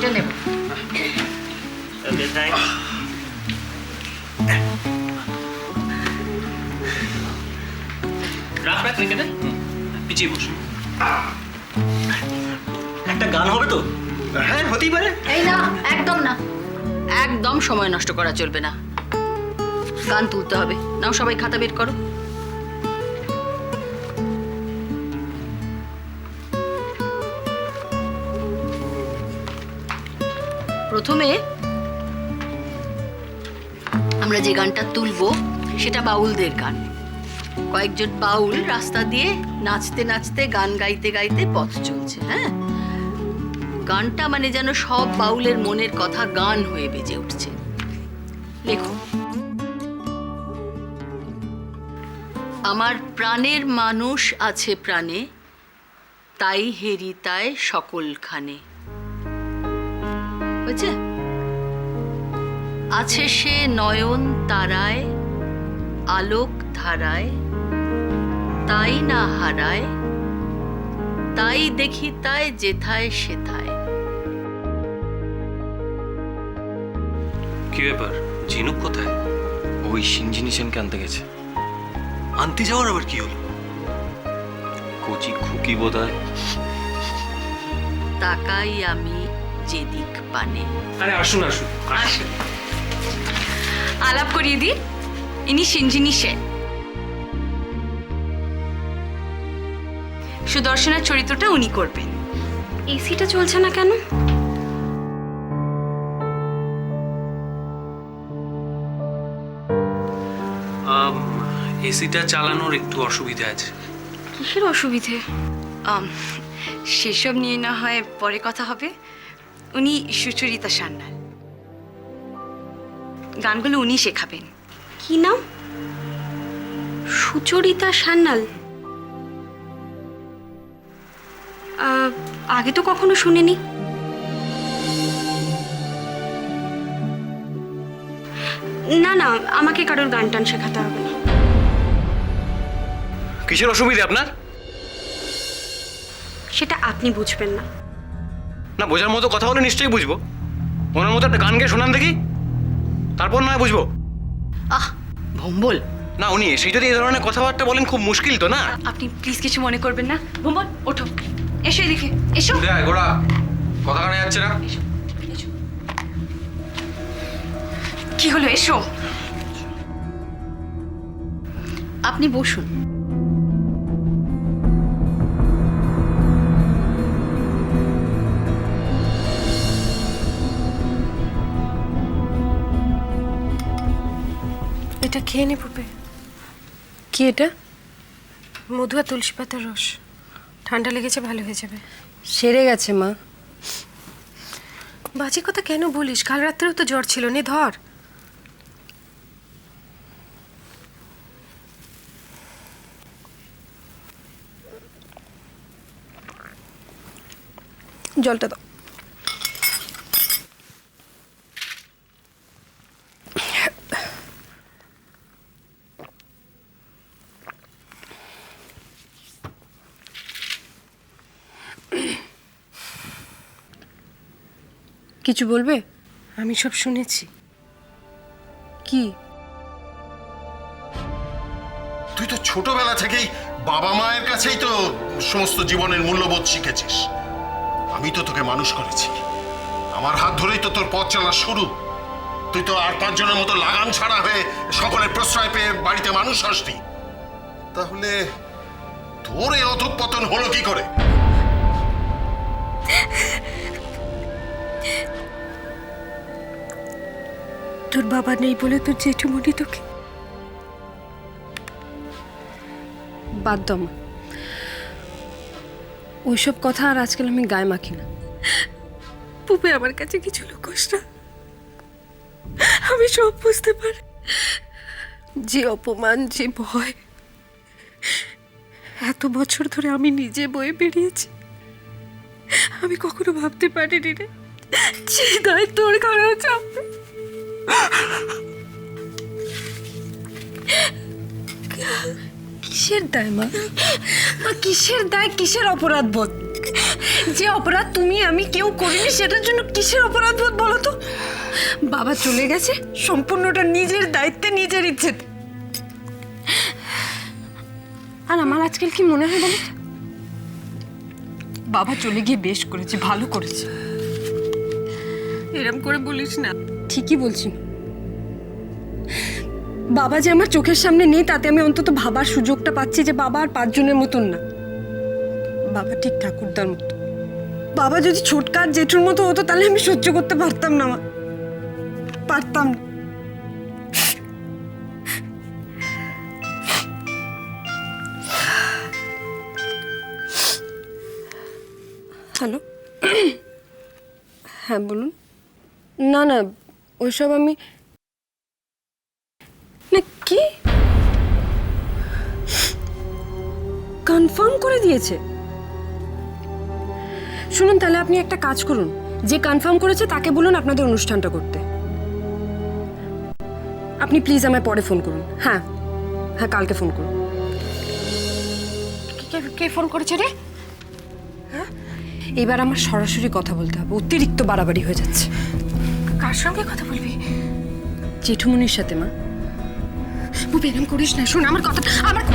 এটা নেব। Okay thanks. রাখ উইকেটে পিছিয়ে বস। একটা গান হবে তো? হ্যাঁ হতেই পারে। এই না, একদম না, একদম সময় নষ্ট করা চলবে না, গান তুলতে হবে। নাও সবাই খাতা বের করো। প্রথমে আমরা যে গানটা তুলবো সেটা বাউলদের গান। কয়েকজন বাউল রাস্তা দিয়ে নাচতে নাচতে গান গাইতে গাইতে পথ চলছে। হ্যাঁ, গানটা মানে যেন সব বাউলের মনের কথা গান হয়ে বেজে উঠছে। লেখো, আমার প্রাণের মানুষ আছে প্রাণে, তাই হেরি তাই সকলখানে। বুঝছে? আছে সে নয়ন তারায়, আলোক ধারায়, তাই না হারায়, তাই দেখি তাই যেথায় সেথায়। কি ব্যাপার, ঝিনুক কোথায়? ওই সিনজিনি সেনকে আনতে গেছে। আনতে যাওয়ার আবার কি হলো? কচি খুকি বোধ হয়। তাকাই আমি যেদিক পানে। আরে আসুন আসুন আসুন। আলাপ করিয়ে দিই, ইনি সিনজিনি সেন। সুদর্শনের চরিত্রটা উনি করবেন। এসিটা চলছে না কেন? এসিটা চালানোর একটু অসুবিধা আছে। কিসের অসুবিধে? সেসব নিয়ে না হয় পরে কথা হবে। উনি সুচরিতা সান্যাল, গানগুলো উনি শেখাবেন। কি নাম? সুচরিতা সান্যাল। আগে তো কখনো শুনিনি। না না, আমাকে কারোর গান টান শেখাতে হবে না। কিসের অসুবিধা আপনার? সেটা আপনি বুঝবেন না। না, বোঝার মতো কথা হলে নিশ্চয়ই বুঝবো। ওনার মতো একটা গান গেয়ে শোনান দেখি, তারপর নয় বুঝবো। আহ, ভম্বল, না, উনি এসে যদি এই ধরনের কথাবার্তা বলেন খুব মুশকিল তো। না, আপনি প্লিজ কিছু মনে করবেন না। ভুম্বল, ওঠো, এসো এদিকে, এসো। গোড়া কথা কানে যাচ্ছে না। এসো, এসো। কি হলো? এসো। আপনি বসুন। এটা খেয়ে নে পুপে। কি এটা? মধু আর তুলসী পাতার রস। ঠান্ডা লেগেছে, ভালো হয়ে যাবে। সেরে গেছে মা। বাজে কথা কেন বলিস? কাল রাত্রেও তো জ্বর ছিল। নে ধর। জলটা দাও। কিছু বলবে? আমি সব শুনেছি। কি? তুই তো ছোটবেলা থেকেই বাবা মায়ের কাছেই তো সমস্ত জীবনের মূল্যবোধ শিখেছিস। আমি তো তোকে মানুষ করেছি, আমার হাত ধরেই তো তোর পথ চলা শুরু। তুই তো আর পাঁচজনের মতো লাগাম ছাড়া হয়ে সকলের প্রশ্রয় পেয়ে বাড়িতে মানুষ হসনি। তাহলে তোর এই অধঃপতন হলো কি করে? তোর বাবা নেই বলে তোর জেঠুমনি তোকে। বাদ দাও মা, ওইসব কথা আর আজকাল আমি গায়ে মাখি না। পুপে আমার কাছে কিছু লুকোস না, আমি সব বুঝতে পারি। যে অপমান, যে ভয় এত বছর ধরে আমি নিজে বয়ে বেরিয়েছি, আমি কখনো ভাবতে পারিনি রে যে দায় তোর ঘরেও চাপবে। কিসের দায় মা? কিসের দায়, কিসের অপরাধ বোধ? যে অপরাধ তুমি আমি কেউ করিনি সেটার জন্য কিসের অপরাধ বোধ বলো তো? বাবা চলে গেছে সম্পূর্ণটা নিজের দায়িত্বে নিজের ইচ্ছেতে। আর আমার আজকাল কি মনে হয় বলো তো? বাবা চলে গিয়ে বেশ করেছে, ভালো করেছে। এরম করে বলিস না। ঠিকই বলছি। বাবা যে আমার চোখের সামনে নেই তাতে আমি অন্তত ভাবার সুযোগটা পাচ্ছি যে বাবা আর 5 জনের মতন না, বাবা ঠিক ঠাকুরদার মতো। বাবা যদি ছোটকার জেঠুর মতো হতো তাহলে আমি সহ্য করতে পারতাম না, মা, পারতাম না। হ্যালো, হ্যাঁ বলুন। না না, ওইসব আমি না। কি কনফার্ম করে দিয়েছে? শুনুন, তাহলে আপনি একটা কাজ করুন, যে কনফার্ম করেছে তাকে বলুন আপনাদের অনুষ্ঠানটা করতে। আপনি প্লিজ আমায় পরে ফোন করুন। হ্যাঁ হ্যাঁ, কালকে ফোন করুন। কে ফোন করেছে রে? হ্যাঁ, এবার আমার সরাসরি কথা বলতে হবে, অতিরিক্ত বাড়াবাড়ি হয়ে যাচ্ছে। কার সঙ্গে কথা বলবি? জেঠুমনির সাথে। মা, বেরাম করিস না, শোন আমার কথা। আমার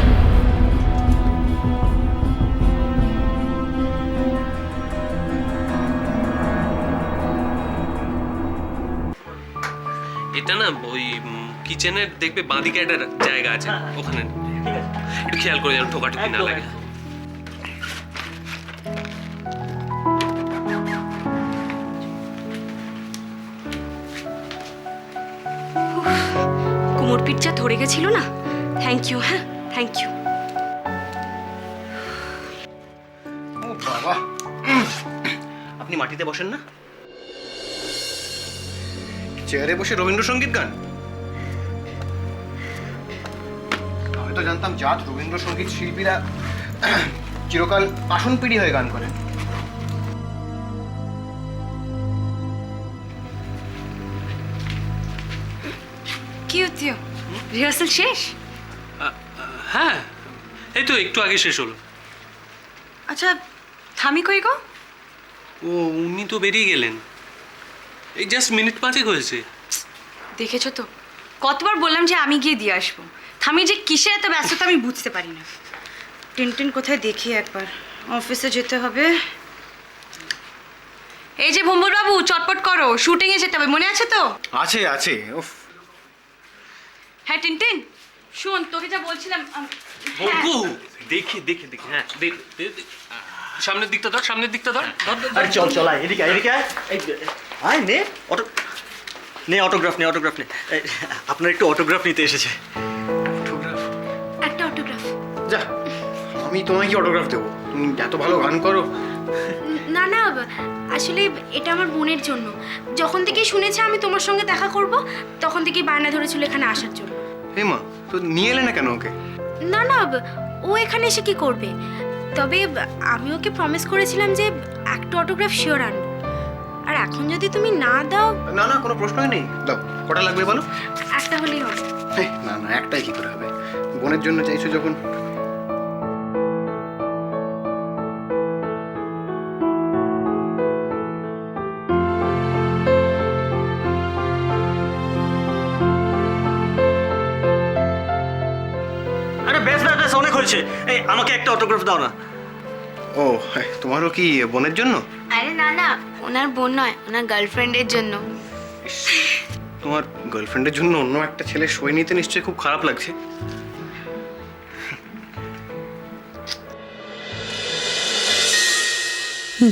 এটা না ওই কিচেনের দেখবে বাঁদিকে একটা জায়গা আছে, ওখানে একটু খেয়াল করে যেন ঠোকাঠুকি না লাগে। কোমর পিঠ যা ধরে গেছিল না। Thank you. হ্যাঁ, থ্যাংক ইউ। ও বাবা, আপনি মাটিতে বসেন না, চেয়ারে বসে রবীন্দ্রসঙ্গীত গান? আমি তো জানতাম জাত রবীন্দ্রসঙ্গীত শিল্পীরা চিরকাল আসন পিড়ি হয়ে গান করেন। কি হচ্ছে? রিহার্সাল শেষ? হ্যাঁ, এই তো একটু আগে শেষ হলো। আচ্ছা, থামি কই গো? ও উনি তো বেরিয়ে গেলেন, এই জাস্ট মিনিট 5 হয়েছে। দেখেছো তো, কতবার বললাম যে আমি গিয়ে দিয়ে আসবো। থামি যে কিসে এত ব্যস্ততা আমি বুঝতে পারি না। টিনটিন কোথায় দেখি একবার, অফিসে যেতে হবে। এই যে ভম্বর বাবু, চটপট করো, শুটিং এ যেতে হবে, মনে আছে তো? আছে আছে। উফ, হ্যাঁ টিনটিন, শোন তোকে যা বলছিলাম। বকু দেখি দেখি দেখি। হ্যাঁ, সামনের দিকটা ধর, সামনের দিকটা ধর। আরে চল চল, আয় এদিকে, এদিকে আয়। এই, আয় নে অটোগ্রাফ নে, অটোগ্রাফ নে। আপনার একটু অটোগ্রাফ নিতে এসেছে। একটা অটোগ্রাফ। যা, আমি তোমায় কি অটোগ্রাফ দেবো? তুমি এত ভালো গান করো। না না, আসলে এটা আমার বোনের জন্য। যখন থেকেই শুনেছে আমি তোমার সঙ্গে দেখা করব, তখন থেকেই বায়না ধরেছিল এখানে আসার জন্য। হে মা, তো নিয়ে এলে না কেন ওকে? না না, ও এখানে এসে কি করবে? তবে আমি ওকে প্রমিস করেছিলাম যে একটা অটোগ্রাফ শিওর আনবো। আর এখন যদি তুমি না দাও। না না, কোনো প্রশ্নই নেই। দাও, কটা লাগবে বলো? একটা হলেই হবে। না না, একটাই কি করে হবে? বোনের জন্য চাইছো যখন। আরে বেশ বেশ বেশ, অনেক হয়েছে। এই আমাকে একটা অটোগ্রাফ দাও না। ও হ্যাঁ, তোমারও কি বোনের জন্য? আরে না না, ওনার বোন নয়, ওনার গার্লফ্রেন্ডের জন্য। তোমার গার্লফ্রেন্ডের জন্য অন্য একটা ছেলে সই নিতে নিশ্চয়ই খুব খারাপ লাগছে।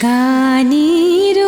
গানের